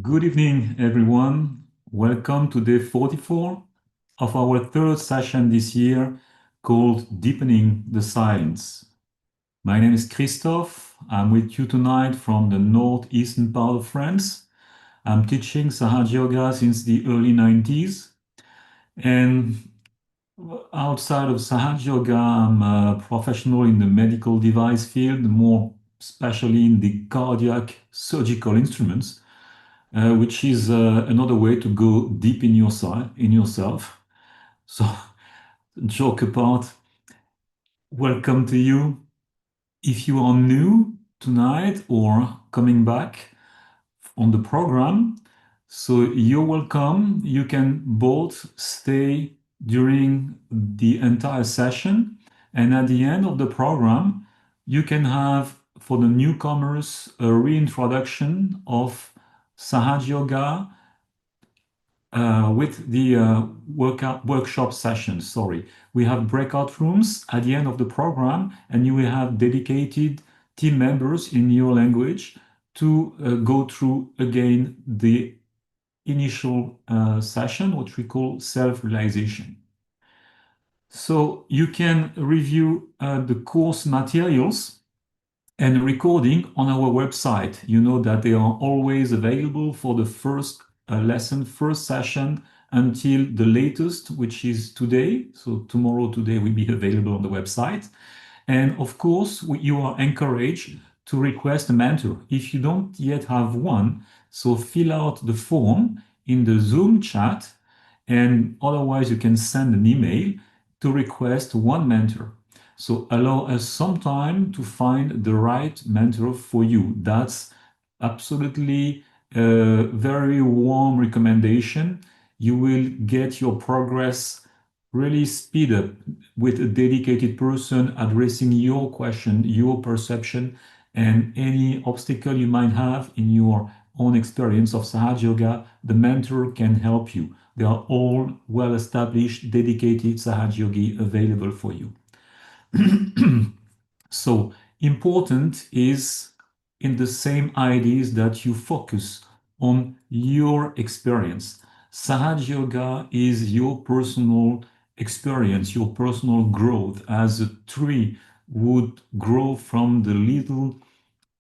Good evening, everyone. Welcome to day 44 of our third session this year called Deepening the Silence. My name is Christophe. I'm with you tonight from the northeastern part of France. I'm teaching Sahaja Yoga since the early 90s. And outside of Sahaja Yoga, I'm a professional in the medical device field, more especially in the cardiac surgical instruments. Which is another way to go deep in yourself. So, joke apart, welcome to you. If you are new tonight or coming back on the program, so you're welcome. You can both stay during the entire session, and at the end of the program, you can have for the newcomers a reintroduction of Sahaja Yoga with the workshop sessions. Sorry, we have breakout rooms at the end of the program, and you will have dedicated team members in your language to go through again the initial session, which we call self-realization. So you can review the course materials and recording on our website. You know that they are always available for the first lesson, first session until the latest, which is today. So today will be available on the website. And of course, you are encouraged to request a mentor. If you don't yet have one, so fill out the form in the Zoom chat, and otherwise you can send an email to request one mentor. So allow us some time to find the right mentor for you. That's absolutely a very warm recommendation. You will get your progress really speed up with a dedicated person addressing your question, your perception, and any obstacle you might have in your own experience of Sahaja Yoga. The mentor can help you. They are all well-established, dedicated Sahaja Yogi available for you. So important is in the same ideas that you focus on your experience. Sahaja Yoga is your personal experience, your personal growth, as a tree would grow from the little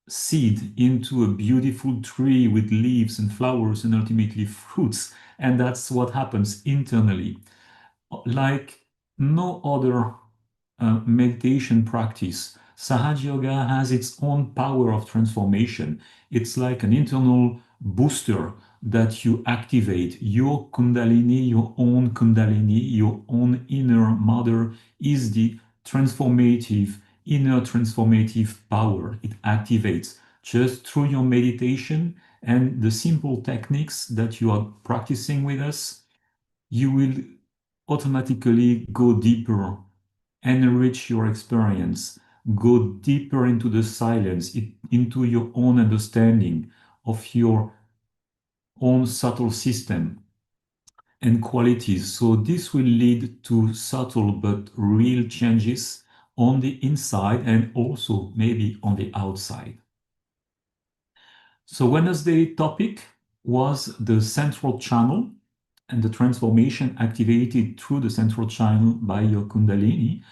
seed into a beautiful tree with leaves and flowers and ultimately fruits. And that's what happens internally. Like no other meditation practice, Sahaja Yoga has its own power of transformation. It's like an internal booster that you activate. Your Kundalini, your own inner mother is the inner transformative power. It activates just through your meditation and the simple techniques that you are practicing with us. You will automatically go deeper, enrich your experience, go deeper into the silence, into your own understanding of your own subtle system and qualities. So this will lead to subtle but real changes on the inside and also maybe on the outside. So Wednesday topic was the central channel and the transformation activated through the central channel by your Kundalini.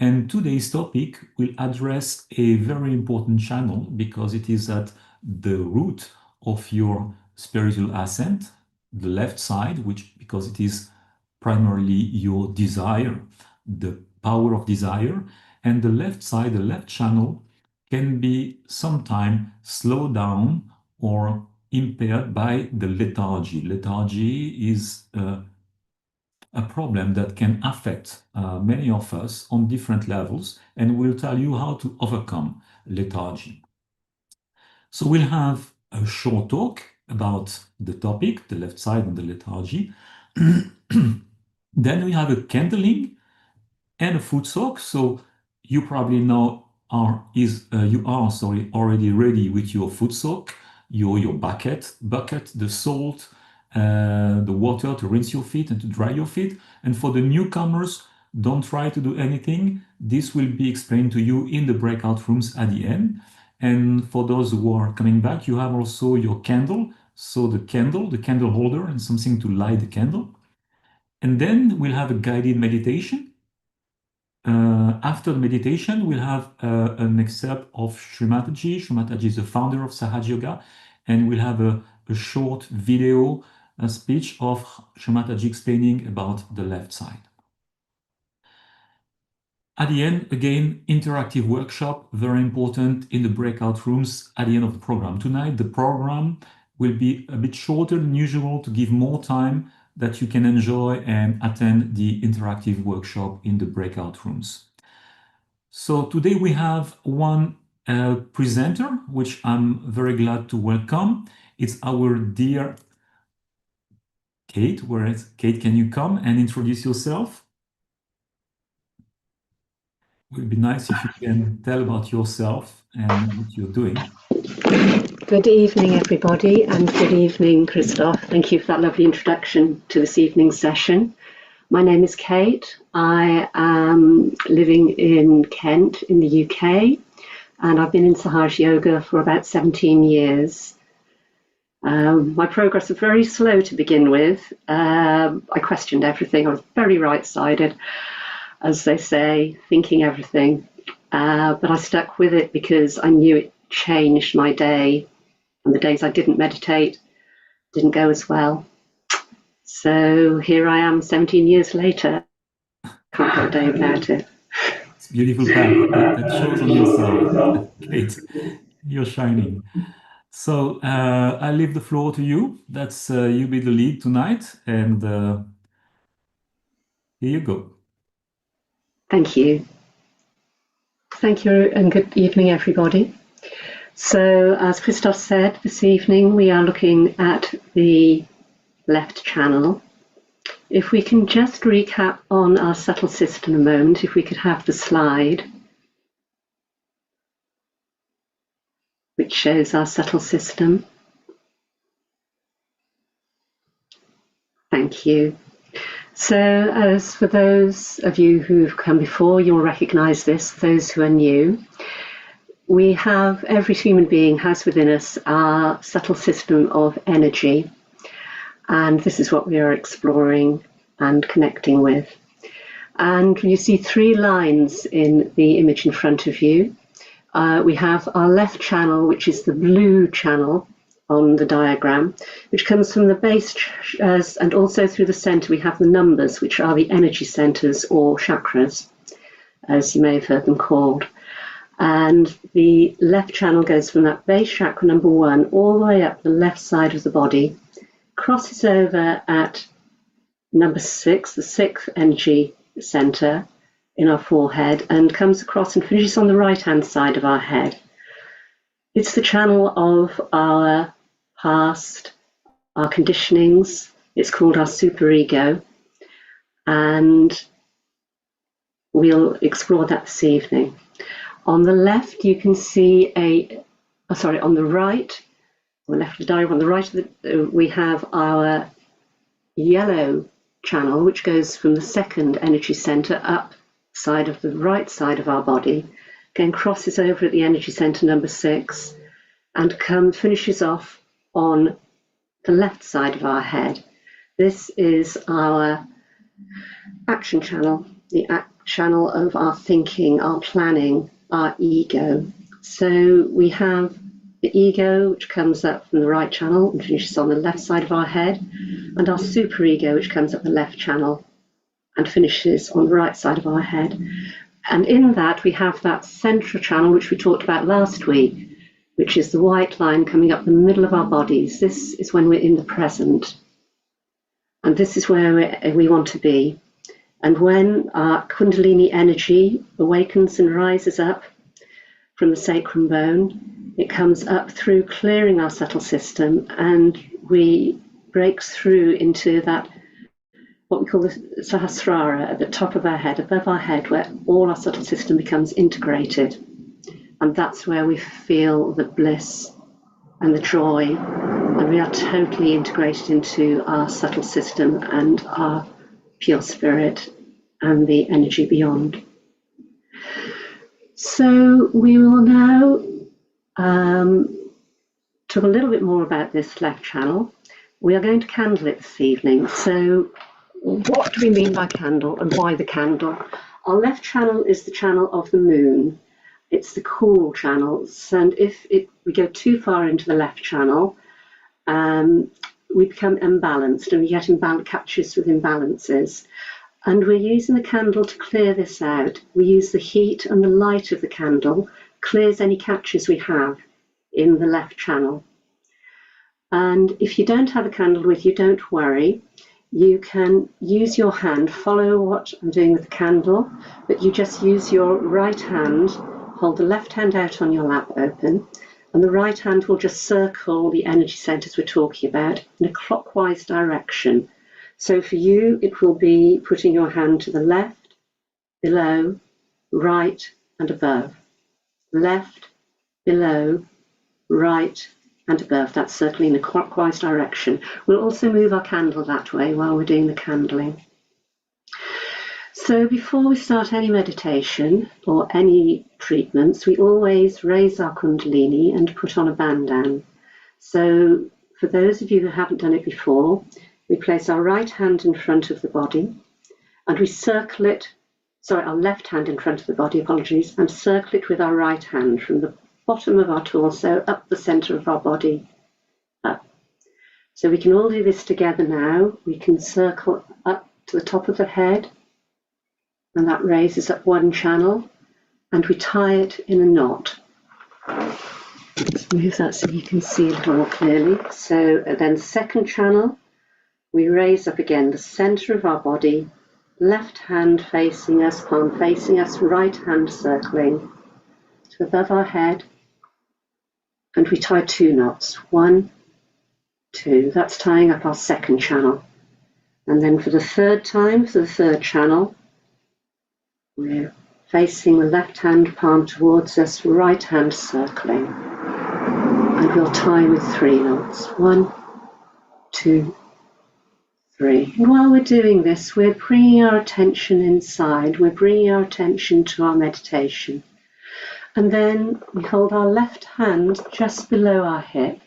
And today's topic will address a very important channel because it is at the root of your spiritual ascent, the left side, because it is primarily your desire, the power of desire, and the left side, the left channel, can be sometimes slowed down or impaired by the lethargy. Lethargy is a problem that can affect many of us on different levels, and we'll tell you how to overcome lethargy. So we'll have a short talk about the topic, the left side and the lethargy. Then we have a candling and a foot soak. So you probably know already ready with your foot soak, your bucket, the salt, the water to rinse your feet and to dry your feet. And for the newcomers, don't try to do anything. This will be explained to you in the breakout rooms at the end. And for those who are coming back, you have also your candle So the candle holder, and something to light the candle. And then we'll have a guided meditation. After the meditation, we'll have an excerpt of Shri Mataji. Shri Mataji is the founder of Sahaja Yoga, and we'll have a short video speech of Shri Mataji explaining about the left side. At the end, again, interactive workshop, very important in the breakout rooms at the end of the program. Tonight, the program will be a bit shorter than usual to give more time that you can enjoy and attend the interactive workshop in the breakout rooms. So today we have one presenter, which I'm very glad to welcome. It's our dear Kate. Where is Kate? Can you come and introduce yourself? It would be nice if you can tell about yourself and what you're doing. Good evening, everybody, and good evening, Christoph. Thank you for that lovely introduction to this evening's session. My name is Kate. I am living in Kent in the UK, and I've been in Sahaja Yoga for about 17 years. My progress was very slow to begin with. I questioned everything. I was very right-sided, as they say, thinking everything. But I stuck with it because I knew it changed my day, and the days I didn't meditate didn't go as well. So here I am 17 years later. Can't go a day without it. It's a beautiful path that shows on yourself, Kate. You're shining. So I leave the floor to you. That's you be the lead tonight, and here you go. Thank you. Thank you, and good evening, everybody. So, as Christoph said, this evening we are looking at the left channel. If we can just recap on our subtle system a moment, if we could have the slide, which shows our subtle system. Thank you. So, as for those of you who've come before, you'll recognize this. Those who are new, we have, every human being has within us our subtle system of energy, and this is what we are exploring and connecting with. And you see three lines in the image in front of you. We have our left channel, which is the blue channel on the diagram, which comes from the base, and also through the center we have the numbers, which are the energy centers or chakras, as you may have heard them called. And the left channel goes from that base chakra number 1 all the way up the left side of the body, crosses over at number 6, the 6th energy center in our forehead, and comes across and finishes on the right-hand side of our head. It's the channel of our past, our conditionings. It's called our superego, and we'll explore that this evening. On the left, you can see on the right, on the left of the diagram, on the right of we have our yellow channel, which goes from the 2nd energy center up side of the right side of our body, again crosses over at the energy center number 6, and finishes off on the left side of our head. This is our action channel, the channel of our thinking, our planning, our ego. So we have the ego, which comes up from the right channel and finishes on the left side of our head, and our superego, which comes up the left channel and finishes on the right side of our head. And in that we have that central channel, which we talked about last week, which is the white line coming up the middle of our bodies. This is when we're in the present, and this is where we want to be. And when our Kundalini energy awakens and rises up from the sacrum bone, it comes up through clearing our subtle system, and we break through into that, what we call the Sahasrara, at the top of our head, above our head, where all our subtle system becomes integrated. And that's where we feel the bliss and the joy, and we are totally integrated into our subtle system and our pure spirit and the energy beyond. So we will now talk a little bit more about this left channel. We are going to candle it this evening. So what do we mean by candle and why the candle? Our left channel is the channel of the moon. It's the cool channels, and if we go too far into the left channel, we become imbalanced and we get catches with imbalances. And we're using the candle to clear this out. We use the heat and the light of the candle, clears any catches we have in the left channel. And if you don't have a candle with you, don't worry. You can use your hand, follow what I'm doing with the candle, but you just use your right hand, hold the left hand out on your lap open, and the right hand will just circle the energy centers we're talking about in a clockwise direction. So for you, it will be putting your hand to the left, below, right, and above. Left, below, right, and above. That's circling in a clockwise direction. We'll also move our candle that way while we're doing the candling. So before we start any meditation or any treatments, we always raise our Kundalini and put on a bandan. So for those of you who haven't done it before, we place our right hand in front of the body and we circle it, our left hand in front of the body, apologies, and circle it with our right hand from the bottom of our torso up the center of our body, up. So we can all do this together now. We can circle up to the top of the head, and that raises up one channel, and we tie it in a knot. Let's move that so you can see a little more clearly. So then second channel, we raise up again the center of our body, left hand facing us, palm facing us, right hand circling to above our head, and we tie two knots. 1, 2. That's tying up our second channel. And then for the third time, for the third channel, we're facing the left hand palm towards us, right hand circling, and we'll tie with 3 knots. 1, 2, 3. And while we're doing this, we're bringing our attention inside. We're bringing our attention to our meditation. And then we hold our left hand just below our hip,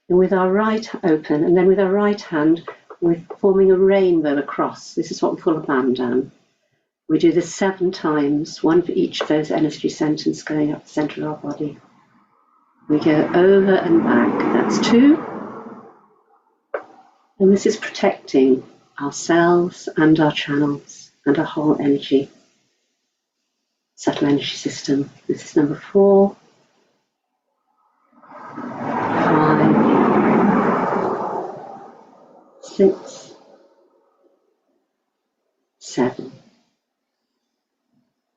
and with our right open, and then with our right hand, we're forming a rainbow across. This is what we call a bandan. We do this 7 times, 1 for each of those energy centers going up the center of our body. We go over and back. That's 2. And this is protecting ourselves and our channels and our whole energy, subtle energy system. This is number 4, 5, 6, 7.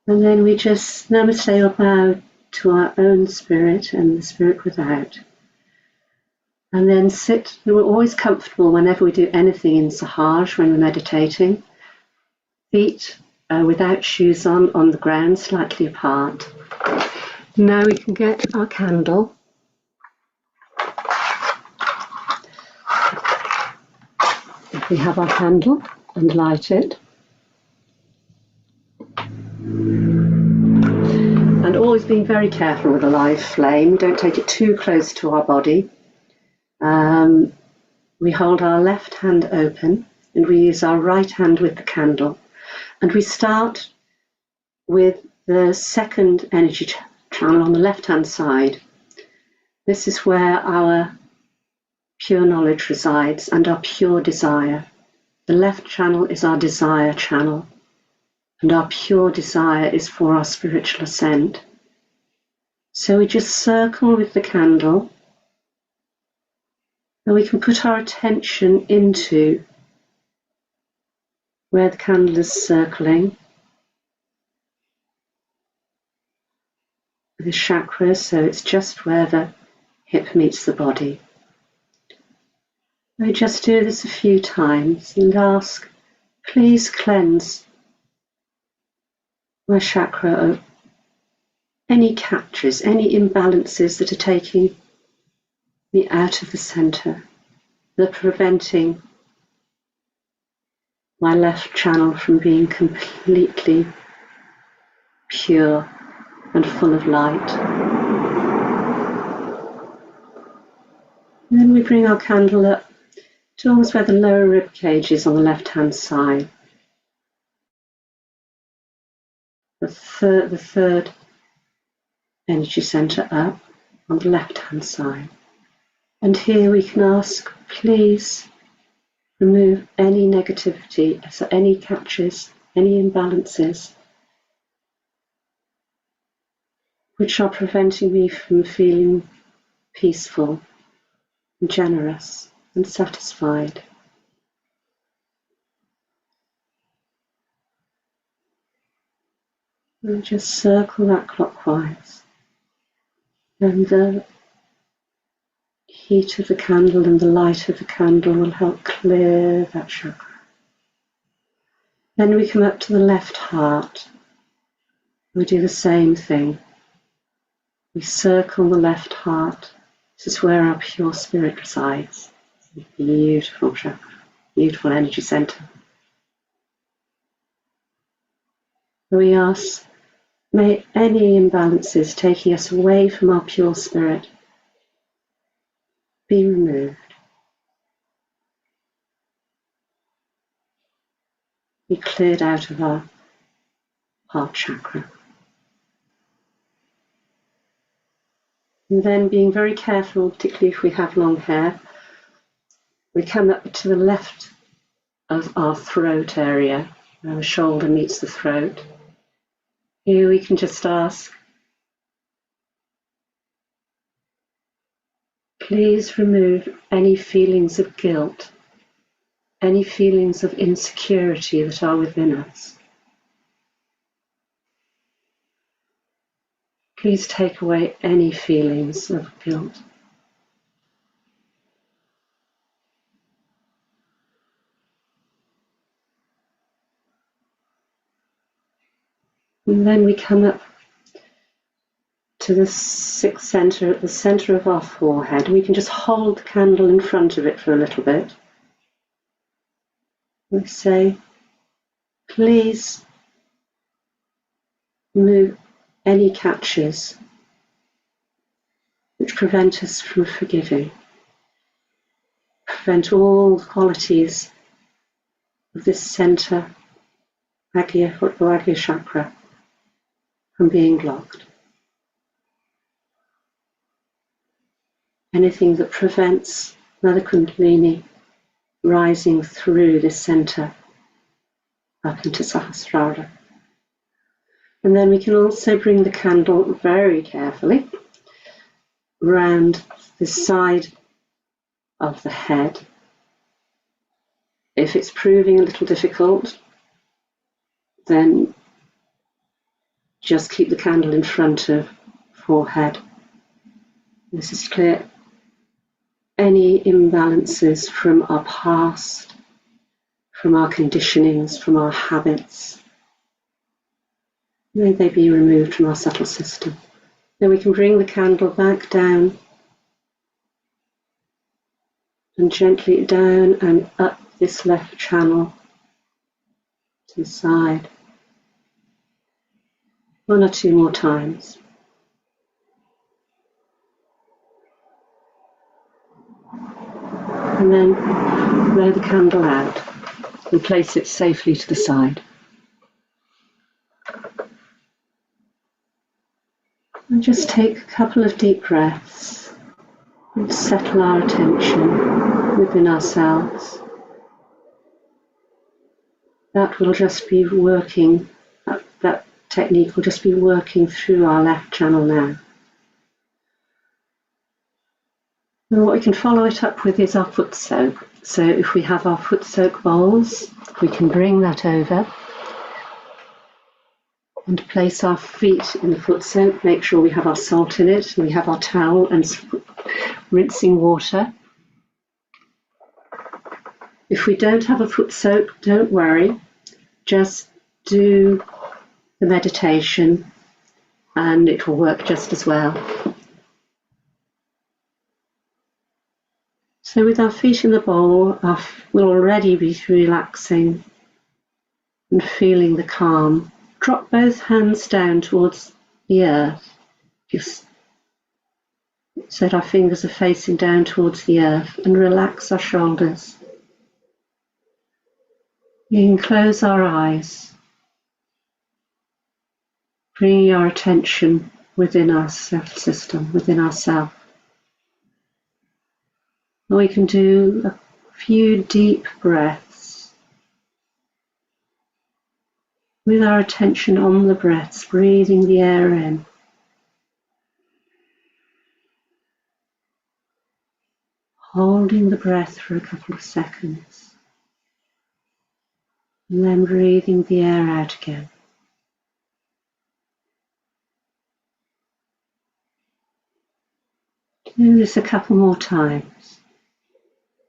And then we just namaste or bow to our own spirit and the spirit without. And then sit. We're always comfortable whenever we do anything in Sahaja when we're meditating. Feet without shoes on the ground, slightly apart. Now we can get our candle. If we have our candle and light it. And always being very careful with a live flame. Don't take it too close to our body. We hold our left hand open and we use our right hand with the candle. And we start with the second energy channel on the left hand side. This is where our pure knowledge resides and our pure desire. The left channel is our desire channel, and our pure desire is for our spiritual ascent. So we just circle with the candle, and we can put our attention into where the candle is circling, the chakras, so it's just where the hip meets the body. We just do this a few times and ask, please cleanse my chakra of any catches, any imbalances that are taking me out of the center, that are preventing my left channel from being completely pure and full of light. And then we bring our candle up to almost where the lower rib cage is on the left-hand side. The third energy center up on the left-hand side. And here we can ask, please remove any negativity, so any catches, any imbalances which are preventing me from feeling peaceful and generous and satisfied. And just circle that clockwise. And the heat of the candle and the light of the candle will help clear that chakra. Then we come up to the left heart. We do the same thing. We circle the left heart. This is where our pure spirit resides. It's a beautiful chakra, beautiful energy center. We ask, may any imbalances taking us away from our pure spirit be removed, be cleared out of our heart chakra. And then being very careful, particularly if we have long hair, we come up to the left of our throat area, where the shoulder meets the throat. Here we can just ask, please remove any feelings of guilt, any feelings of insecurity that are within us. Please take away any feelings of guilt. And then we come up to the sixth center, at the center of our forehead. We can just hold the candle in front of it for a little bit. We say, please remove any catches which prevent us from forgiving, prevent all the qualities of this center, Agya chakra, from being blocked. Anything that prevents Mother Kundalini rising through this center up into Sahasrara. And then we can also bring the candle very carefully round the side of the head. If it's proving a little difficult, then just keep the candle in front of forehead. This is clear. Any imbalances from our past, from our conditionings, from our habits, may they be removed from our subtle system. Then we can bring the candle back down and gently down and up this left channel to the side. One or two more times. And then blow the candle out and place it safely to the side. And just take a couple of deep breaths and settle our attention within ourselves. That will just be working, that technique will just be working through our left channel now. And what we can follow it up with is our foot soak. So if we have our foot soak bowls, we can bring that over and place our feet in the foot soak. Make sure we have our salt in it, and we have our towel and rinsing water. If we don't have a foot soak, don't worry. Just do the meditation and it will work just as well. So with our feet in the bowl, we'll already be relaxing and feeling the calm. Drop both hands down towards the earth. Just so that our fingers are facing down towards the earth, and relax our shoulders. We can close our eyes, bringing our attention within our self system, within ourself. And we can do a few deep breaths with our attention on the breaths, breathing the air in. Holding the breath for a couple of seconds, and then breathing the air out again. Do this a couple more times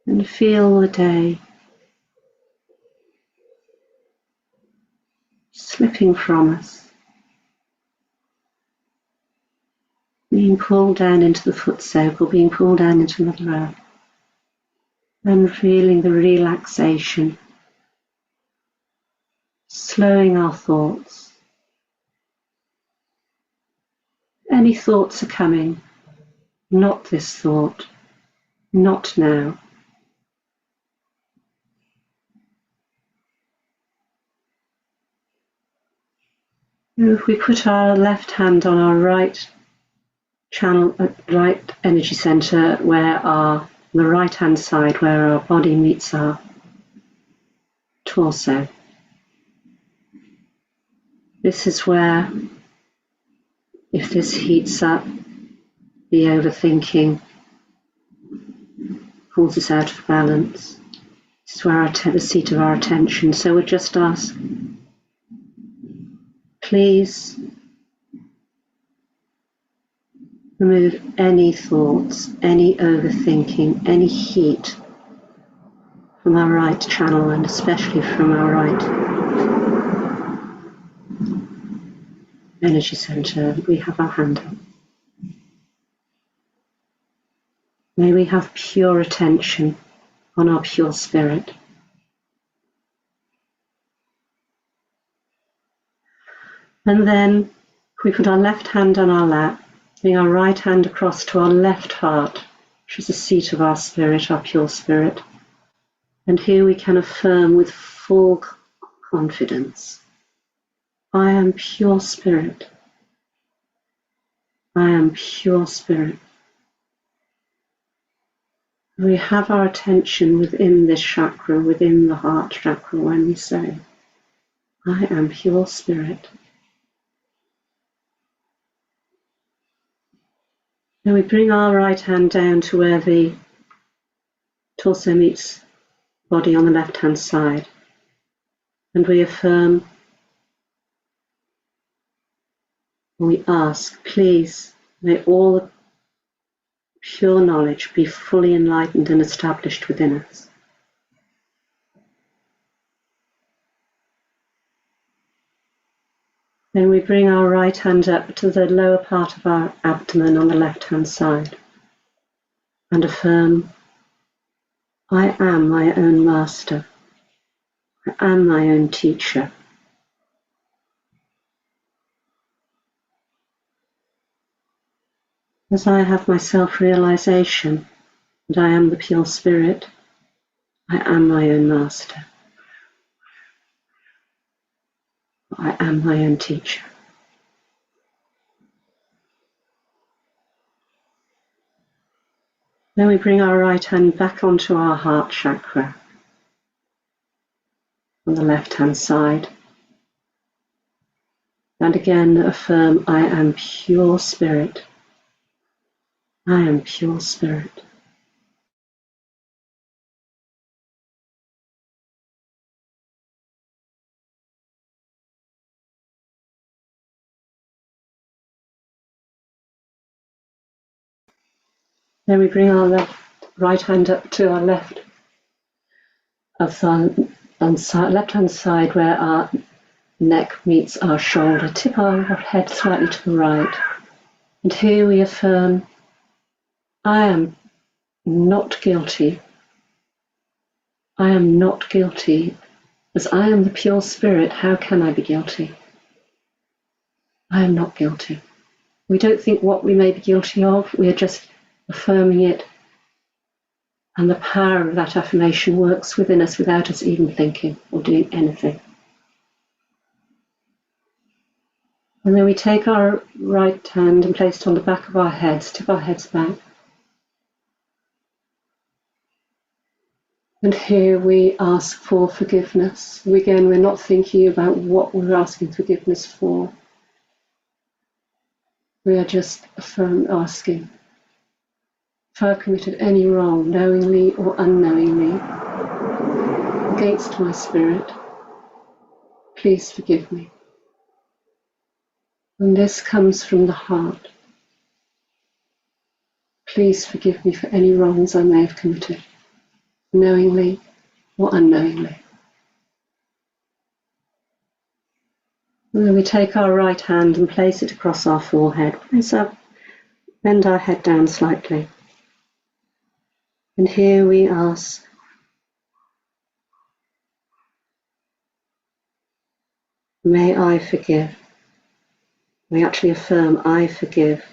and feel the day slipping from us, being pulled down into the foot circle, being pulled down into Mother Earth, and feeling the relaxation, slowing our thoughts. Any thoughts are coming, not this thought, not now. If we put our left hand on our right channel, right energy center, on the right hand side where our body meets our torso. This is where, if this heats up, the overthinking pulls us out of balance. This is where the seat of our attention. So we'll just ask, please remove any thoughts, any overthinking, any heat from our right channel, and especially from our right energy center. We have our hand up. May we have pure attention on our pure spirit. And then we put our left hand on our lap, bring our right hand across to our left heart, which is the seat of our spirit, our pure spirit. And here we can affirm with full confidence, I am pure spirit. I am pure spirit. We have our attention within this chakra, within the heart chakra, when we say, I am pure spirit. Then we bring our right hand down to where the torso meets body on the left hand side, and we affirm, we ask, please, may all pure knowledge be fully enlightened and established within us. Then we bring our right hand up to the lower part of our abdomen on the left-hand side and affirm, I am my own master. I am my own teacher. As I have my self-realization that I am the pure spirit, I am my own master. I am my own teacher. Then we bring our right hand back onto our heart chakra on the left-hand side. And again affirm, I am pure spirit. I am pure spirit. Then we bring our right hand up to our left of the left-hand side where our neck meets our shoulder. Tip our head slightly to the right. And here we affirm, I am not guilty. I am not guilty. As I am the pure spirit, how can I be guilty? I am not guilty. We don't think what we may be guilty of. We are just affirming it, and the power of that affirmation works within us without us even thinking or doing anything. And then we take our right hand and place it on the back of our heads, tip our heads back. And here we ask for forgiveness. Again, we're not thinking about what we're asking forgiveness for. We are just asking, if I've committed any wrong, knowingly or unknowingly, against my spirit, please forgive me. And this comes from the heart. Please forgive me for any wrongs I may have committed, knowingly or unknowingly. And then we take our right hand and place it across our forehead. Bend our head down slightly. And here we ask, may I forgive. We actually affirm, I forgive.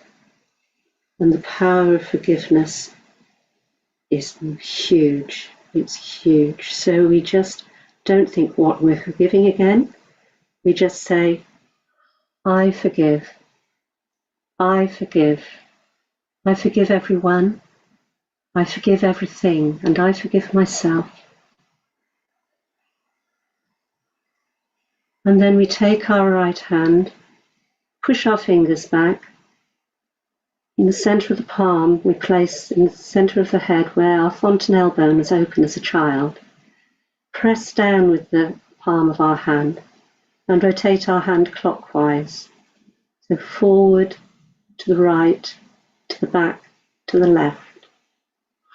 And the power of forgiveness is huge. It's huge. So we just don't think what we're forgiving again. We just say, I forgive. I forgive. I forgive everyone. I forgive everything. And I forgive myself. And then we take our right hand, push our fingers back. In the centre of the palm, we place in the centre of the head where our fontanelle bone was open as a child. Press down with the palm of our hand and rotate our hand clockwise. So forward, to the right, to the back, to the left.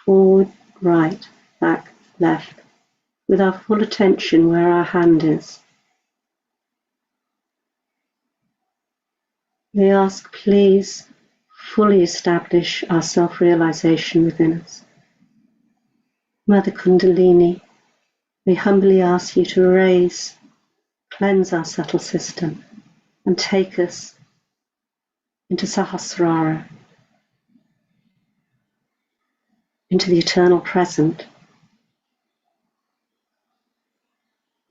Forward, right, back, left, with our full attention where our hand is. We ask, please, fully establish our self-realization within us. Mother Kundalini, we humbly ask you to raise, cleanse our subtle system, and take us into Sahasrara, into the eternal present,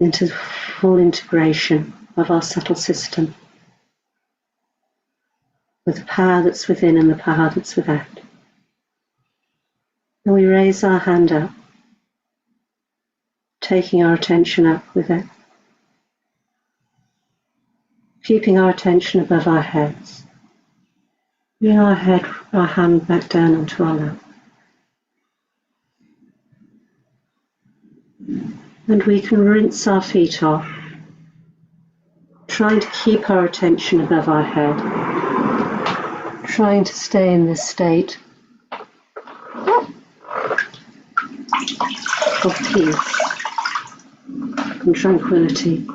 into full integration of our subtle system with the power that's within and the power that's without. And we raise our hand up, taking our attention up with it, keeping our attention above our heads. Bring our hand back down onto our lap. And we can rinse our feet off, trying to keep our attention above our head, trying to stay in this state of peace and tranquility.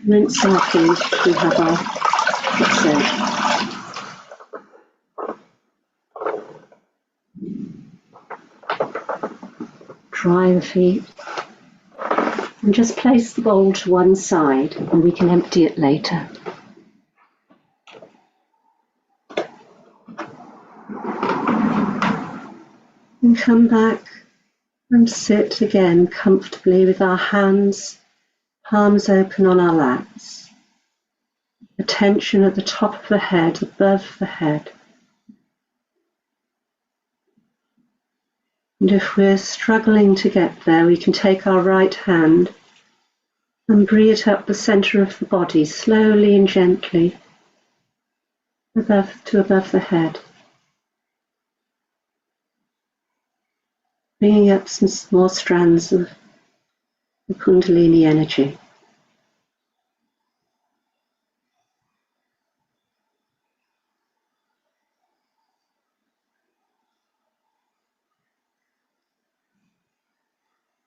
Rinse our feet, we have our exhale. Dry the feet and just place the bowl to one side and we can empty it later. And come back and sit again comfortably with our hands, palms open on our laps. Attention at the top of the head, above the head. And if we're struggling to get there, we can take our right hand and bring it up the centre of the body, slowly and gently, above the head. Bringing up some more strands of the Kundalini energy.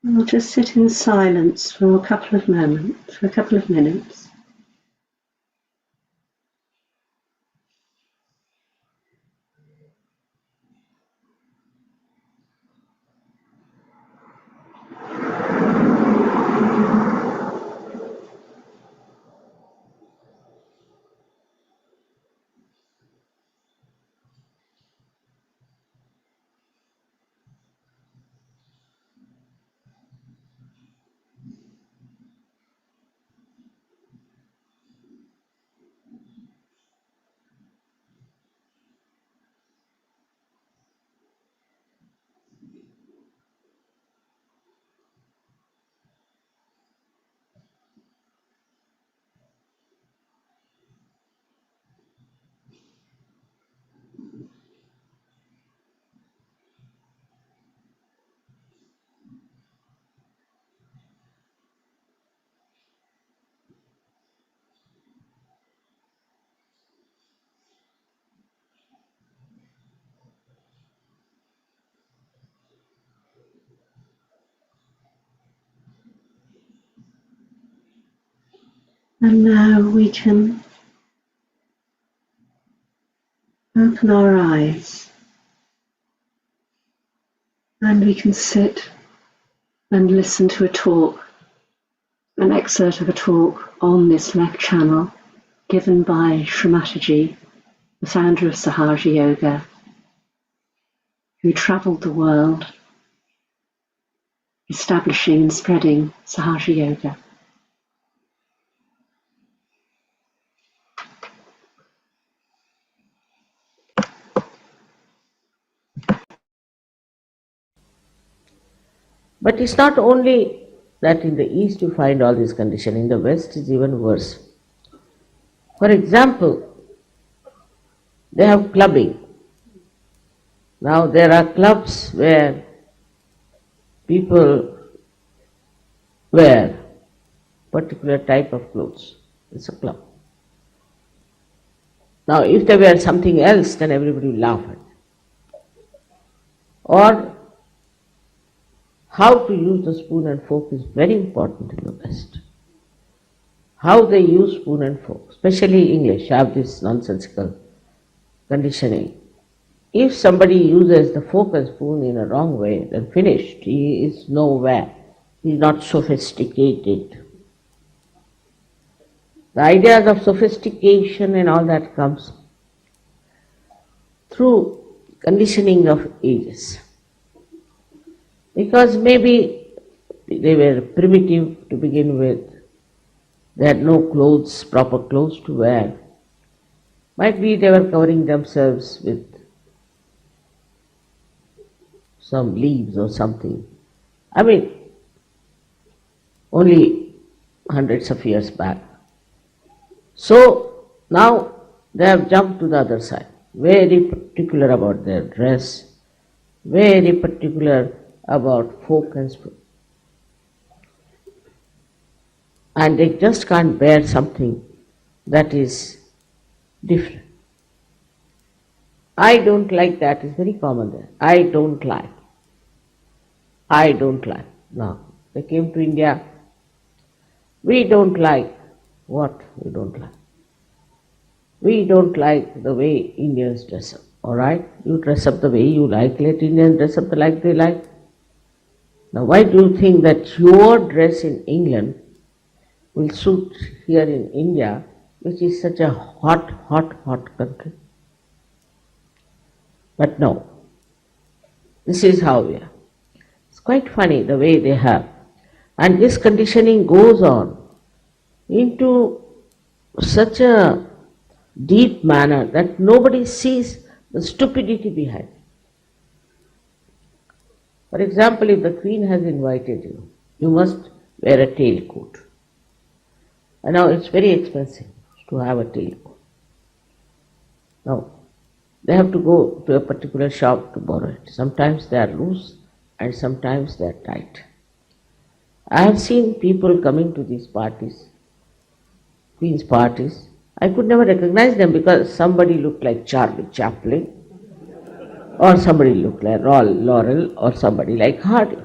We'll just sit in silence for a couple of minutes. And now we can open our eyes and we can sit and listen to a talk, an excerpt of a talk on this left channel given by Shri Mataji, the founder of Sahaja Yoga, who travelled the world establishing and spreading Sahaja Yoga. But it's not only that in the East you find all this condition, in the West it's even worse. For example, they have clubbing. Now there are clubs where people wear particular type of clothes. It's a club. Now if they wear something else, then everybody will laugh at it. Or how to use the spoon and fork is very important in the West. How they use spoon and fork, especially English, have this nonsensical conditioning. If somebody uses the fork and spoon in a wrong way, then finished. He is nowhere. He is not sophisticated. The ideas of sophistication and all that comes through conditioning of ages. Because maybe they were primitive to begin with, they had no clothes, proper clothes to wear. Might be they were covering themselves with some leaves or something. I mean, only hundreds of years back. So now they have jumped to the other side, very particular about their dress, very particular about fork and spoon. And they just can't bear something that is different. I don't like that, is very common there. I don't like. I don't like. Now, they came to India. We don't like. What we don't like? We don't like the way Indians dress up. Alright? You dress up the way you like, let Indians dress up like they like. Now, why do you think that your dress in England will suit here in India, which is such a hot, hot, hot country? But no, this is how we are. It's quite funny the way they have. And this conditioning goes on into such a deep manner that nobody sees the stupidity behind it. For example, if the Queen has invited you, you must wear a tailcoat. And now it's very expensive to have a tailcoat. Now, they have to go to a particular shop to borrow it. Sometimes they are loose and sometimes they are tight. I have seen people coming to these parties, Queen's parties. I could never recognize them because somebody looked like Charlie Chaplin, or somebody looked like Laurel, or somebody like Hardy.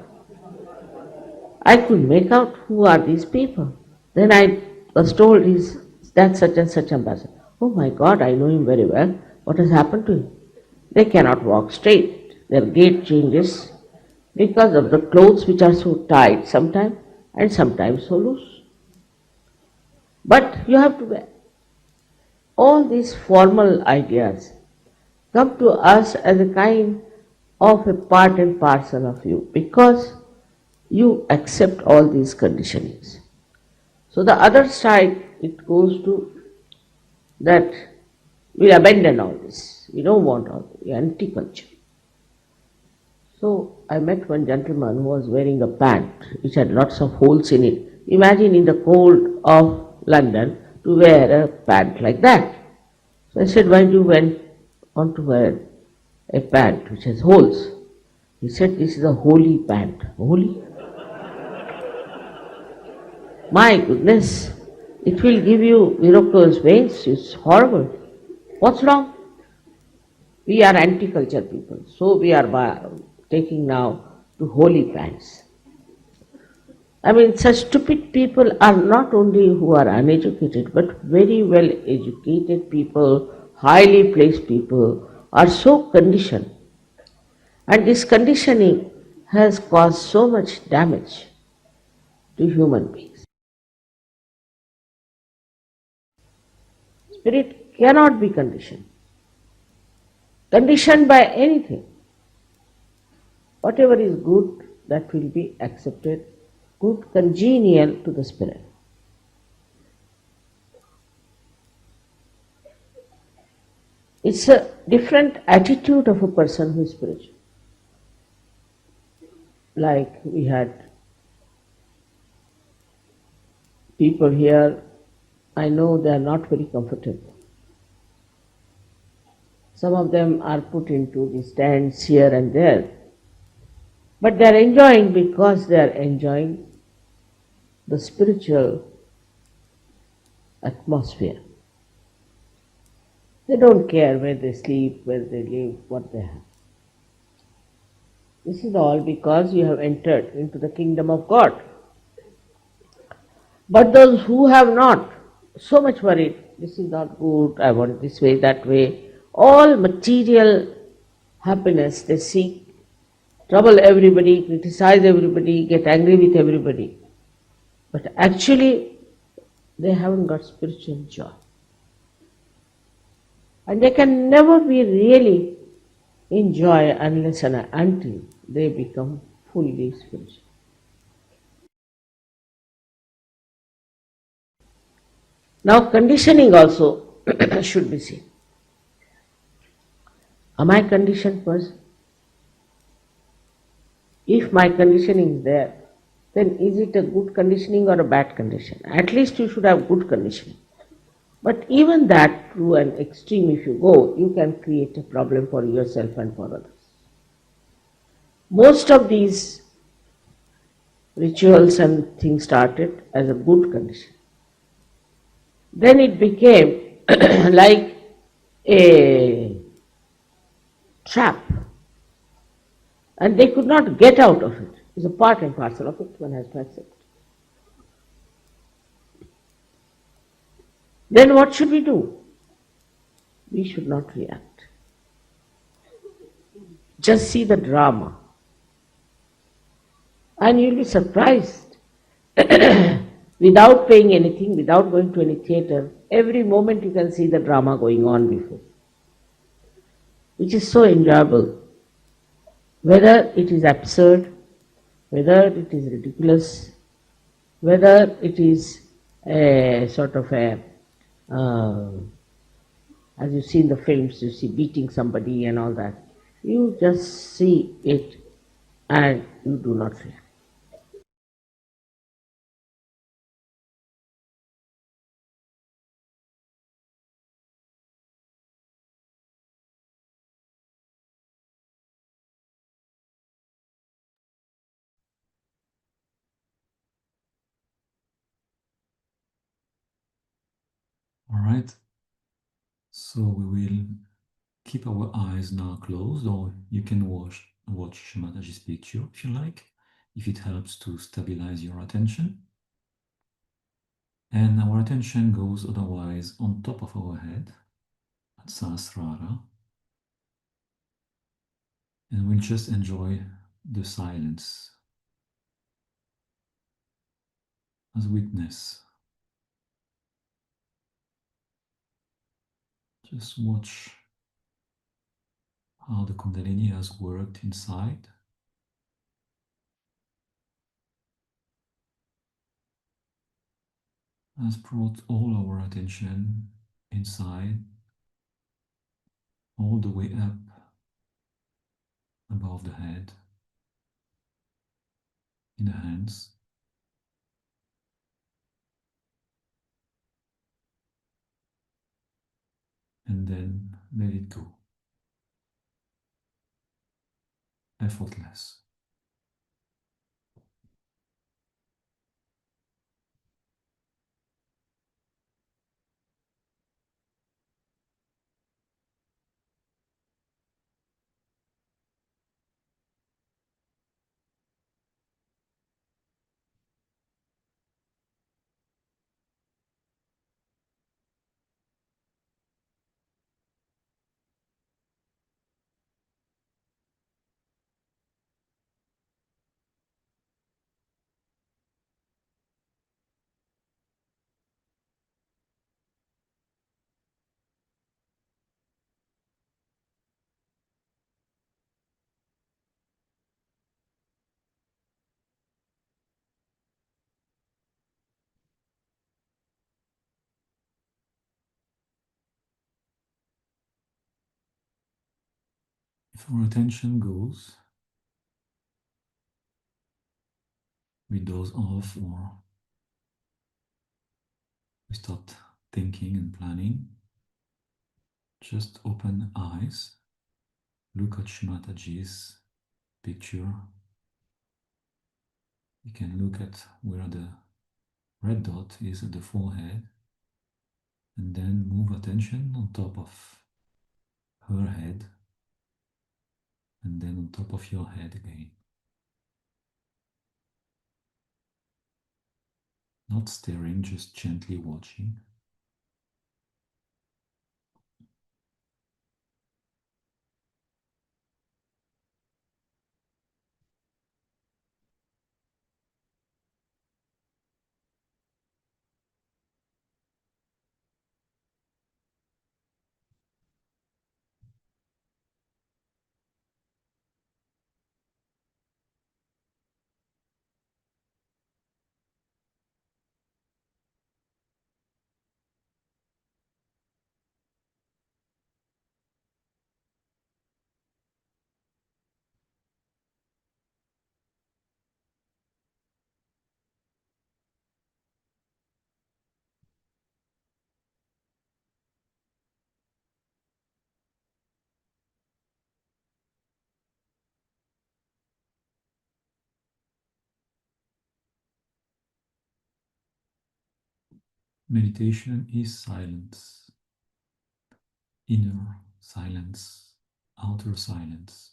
I could make out who are these people. Then I was told he's that such and such ambassador. Oh my God, I know him very well. What has happened to him? They cannot walk straight. Their gait changes because of the clothes which are so tight sometimes and sometimes so loose. But you have to wear. All these formal ideas come to us as a kind of a part and parcel of you because you accept all these conditionings. So the other side, it goes to that we'll abandon all this. We don't want all this, anti-culture. So I met one gentleman who was wearing a pant which had lots of holes in it. Imagine in the cold of London to wear a pant like that. So I said, why do you want to wear a pant which has holes? He said, this is a holy pant. Holy? My goodness, it will give you varicose veins. It's horrible. What's wrong? We are anti-culture people, so we are taking now to holy pants. I mean, such stupid people are not only who are uneducated, but very well educated people, highly placed people are so conditioned. And this conditioning has caused so much damage to human beings. Spirit cannot be conditioned by anything. Whatever is good, that will be accepted, good, congenial to the spirit. It's a different attitude of a person who is spiritual. Like we had people here, I know they are not very comfortable. Some of them are put into the stands here and there, but they are enjoying because they are enjoying the spiritual atmosphere. They don't care where they sleep, where they live, what they have. This is all because you have entered into the kingdom of God. But those who have not, so much worried, this is not good, I want this way, that way, all material happiness they seek, trouble everybody, criticize everybody, get angry with everybody. But actually, they haven't got spiritual joy. And they can never be really in joy unless and until they become fully spiritual. Now conditioning also should be seen. Am I a conditioned person? If my conditioning is there, then is it a good conditioning or a bad condition? At least you should have good conditioning. But even that, to an extreme if you go, you can create a problem for yourself and for others. Most of these rituals and things started as a good condition. Then it became like a trap, and they could not get out of it. It's a part and parcel of it, one has to accept. Then what should we do? We should not react. Just see the drama. And you'll be surprised. Without paying anything, without going to any theatre, every moment you can see the drama going on before, which is so enjoyable. Whether it is absurd, whether it is ridiculous, whether it is a sort of a, as you see in the films, you see beating somebody and all that. You just see it and you do not react. All right. So we will keep our eyes now closed, or you can watch Shri Mataji's picture if you like, if it helps to stabilize your attention. And our attention goes otherwise on top of our head at Sahasrara. And we'll just enjoy the silence as witness. Just watch how the Kundalini has worked inside. Has brought all our attention inside, all the way up above the head, in the hands. And then let it go. Effortless. if our attention goes, we doze off or we start thinking and planning, just open eyes, look at Shri Mataji's picture. You can look at where the red dot is at the forehead and then move attention on top of her head and then on top of your head again. Not staring, just gently watching. Meditation is silence, inner silence, outer silence.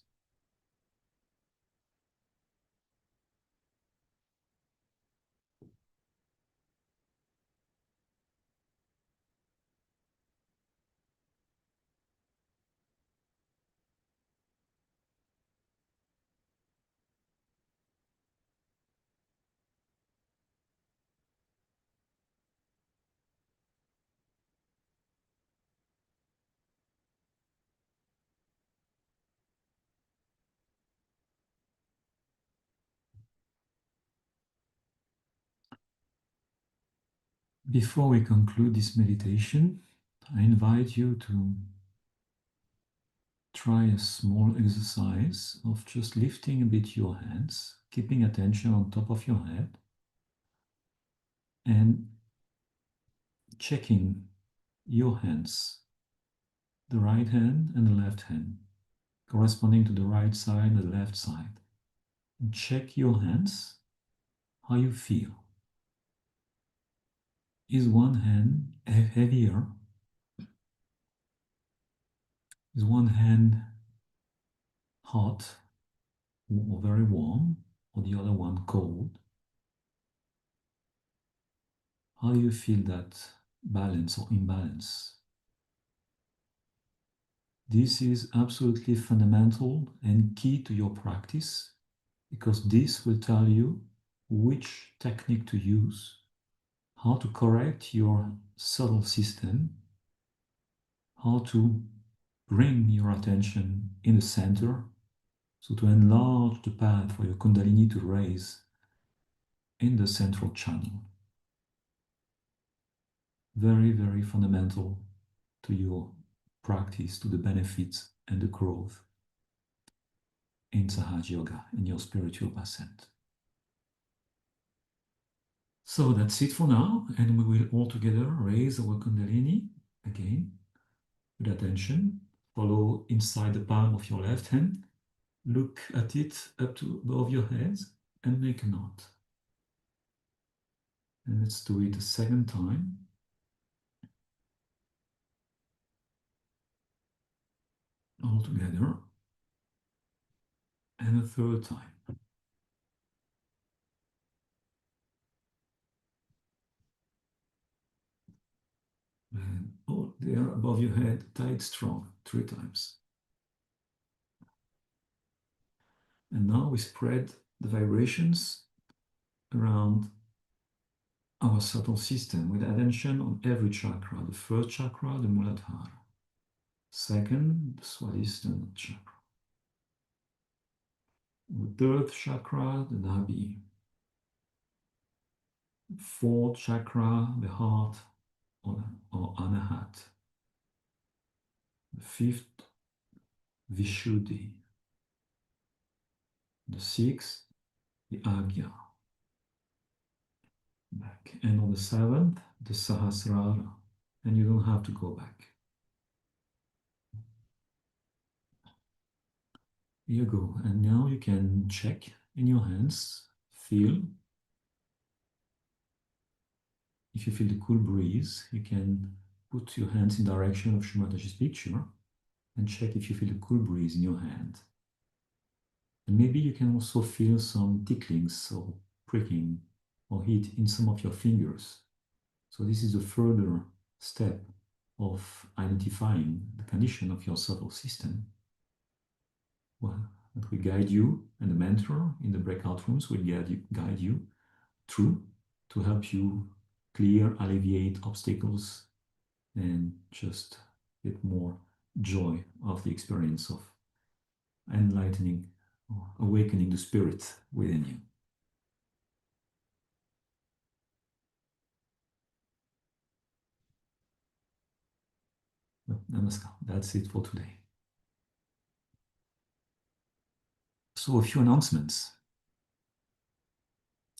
Before we conclude this meditation, I invite you to try a small exercise of just lifting a bit your hands, keeping attention on top of your head, and checking your hands, the right hand and the left hand, corresponding to the right side and the left side. And check your hands, how you feel. Is one hand heavier? Is one hand hot or very warm, or the other one cold? How do you feel that balance or imbalance? This is absolutely fundamental and key to your practice, because this will tell you which technique to use, how to correct your subtle system, how to bring your attention in the center, so to enlarge the path for your Kundalini to raise in the central channel. Very, very fundamental to your practice, to the benefits and the growth in Sahaja Yoga, in your spiritual ascent. So that's it for now, and we will all together raise our Kundalini again with attention. Follow inside the palm of your left hand, look at it up to above your head, and make a knot. And let's do it a second time. All together. And a third time. And oh, there above your head, tie it strong, 3 times. And now we spread the vibrations around our subtle system with attention on every chakra. The first chakra, the Muladhara. Second, the Swadhisthana chakra. The third chakra, the Nabhi. Fourth chakra, the heart or Anahat. The fifth, Vishuddhi. the 6th, the Agya. Back. And on the 7th, the Sahasrara. And you don't have to go back. Here you go. And now you can check in your hands, feel. If you feel the cool breeze, you can put your hands in direction of Shri Mataji's picture and check if you feel the cool breeze in your hand. And maybe you can also feel some ticklings or pricking or heat in some of your fingers. So this is a further step of identifying the condition of your subtle system. Well, that will guide you, and the mentor in the breakout rooms will guide you through to help you clear, alleviate obstacles, and just get more joy of the experience of enlightening or awakening the spirit within you. Namaskar. That's it for today. So a few announcements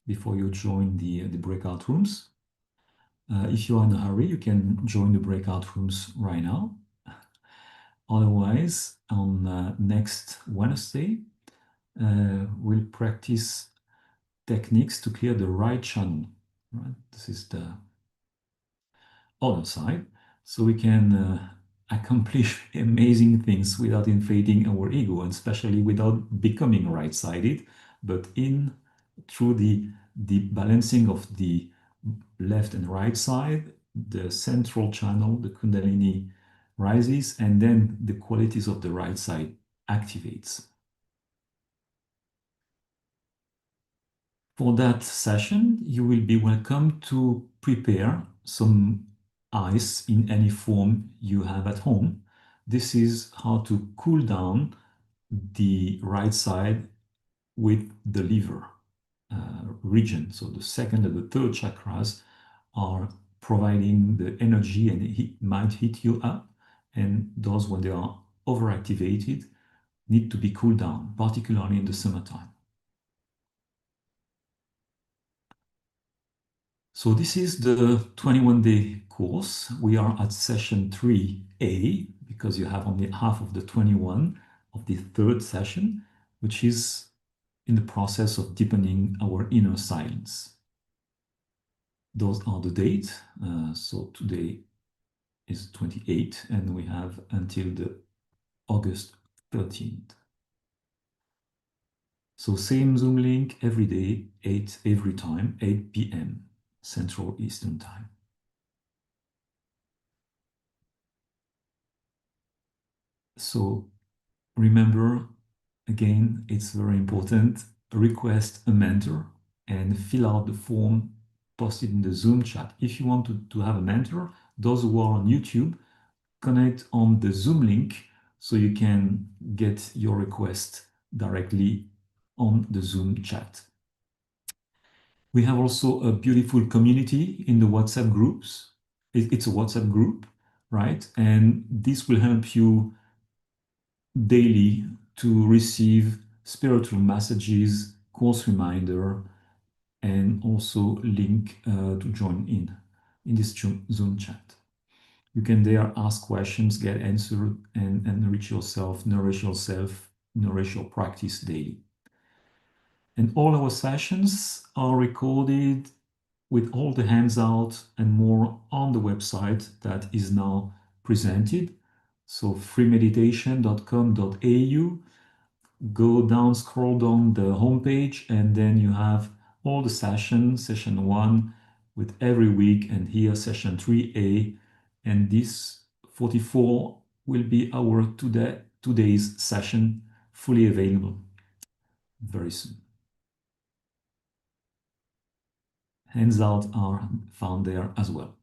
before you join the breakout rooms. If you're in a hurry, you can join the breakout rooms right now. Otherwise, on next Wednesday, we'll practice techniques to clear the right channel. Right? This is the other side. So we can accomplish amazing things without inflating our ego, and especially without becoming right-sided, but through the balancing of the left and right side, the central channel, the Kundalini rises, and then the qualities of the right side activates. For that session, you will be welcome to prepare some ice in any form you have at home. This is how to cool down the right side with the liver region. So the second and the third chakras are providing the energy, and it might heat you up. And those, when they are overactivated, need to be cooled down, particularly in the summertime. So this is the 21-day course. We are at session 3A, because you have only half of the 21 of the third session, which is in the process of deepening our inner silence. Those are the dates. So today is 28, and we have until the August 13th. So same Zoom link every day, 8 every time, 8 p.m. Central Eastern Time. So remember, again, it's very important, request a mentor and fill out the form posted in the Zoom chat. If you want to have a mentor, those who are on YouTube, connect on the Zoom link so you can get your request directly on the Zoom chat. We have also a beautiful community in the WhatsApp groups. It's a WhatsApp group, right? And this will help you daily to receive spiritual messages, course reminder, and also link to join in this Zoom chat. You can there ask questions, get answered, and enrich yourself, nourish your practice daily. And all our sessions are recorded with all the hands-out and more on the website that is now presented. So freemeditation.com.au. Go down, scroll down the homepage, and then you have all the sessions, session 1 with every week, and here session 3A, and this 44 will be our today's session, fully available very soon. Hands out are found there as well.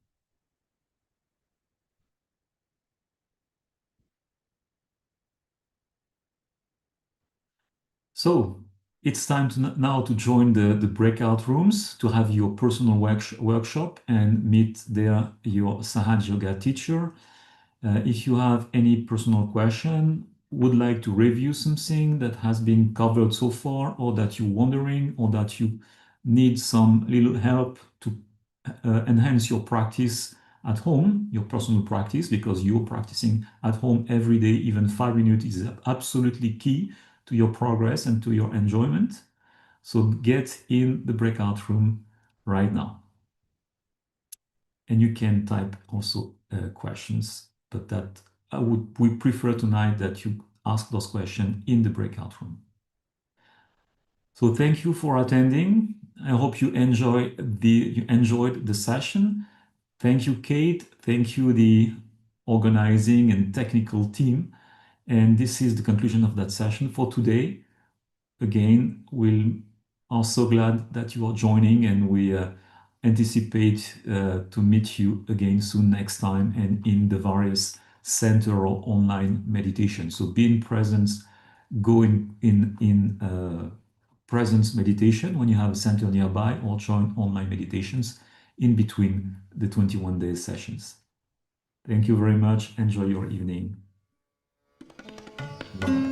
So it's time now to join the breakout rooms to have your personal workshop and meet there your Sahaja yoga teacher. If you have any personal question, would like to review something that has been covered so far, or that you're wondering, or that you need some little help to enhance your practice at home, your personal practice, because you're practicing at home every day, even 5 minutes is absolutely key to your progress and to your enjoyment. So get in the breakout room right now. And you can type also questions, but that we prefer tonight that you ask those questions in the breakout room. So thank you for attending. I hope you enjoyed the session. Thank you, Kate. Thank you, the organizing and technical team. And this is the conclusion of that session for today. Again, we are so glad that you are joining, and we anticipate to meet you again soon next time and in the various center or online meditation. So be in presence, go in presence meditation when you have a center nearby, or join online meditations in between the 21-day sessions. Thank you very much. Enjoy your evening. Bye.